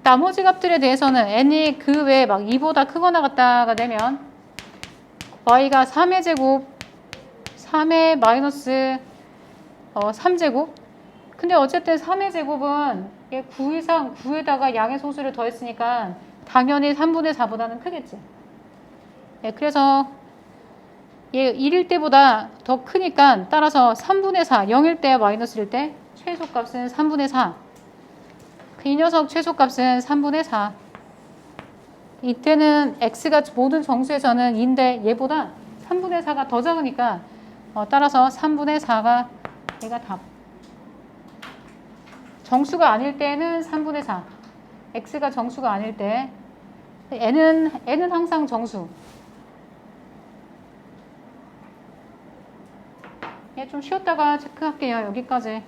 나머지 값들에 대해서는 n이 그 외에 막 2보다 크거나 같다가 되면 y가 3의 제곱 3의 마이너스 3제곱 근데 어쨌든 3의 제곱은 9 이상 9에다가 양의 소수를 더했으니까 당연히 3분의 4보다는 크겠지. 그래서 얘 1일 때보다 더 크니까 따라서 3분의 4 0일 때 마이너스일 때 최소값은 3분의 4 이 녀석 최소값은 3분의 4 이때는 x가 모든 정수에서는 2인데 얘보다 3분의 4가 더 작으니까 따라서 3분의 4가 얘가 답. 정수가 아닐 때는 3분의 4 x가 정수가 아닐 때 n은 항상 정수. 좀 쉬었다가 체크할게요. 여기까지.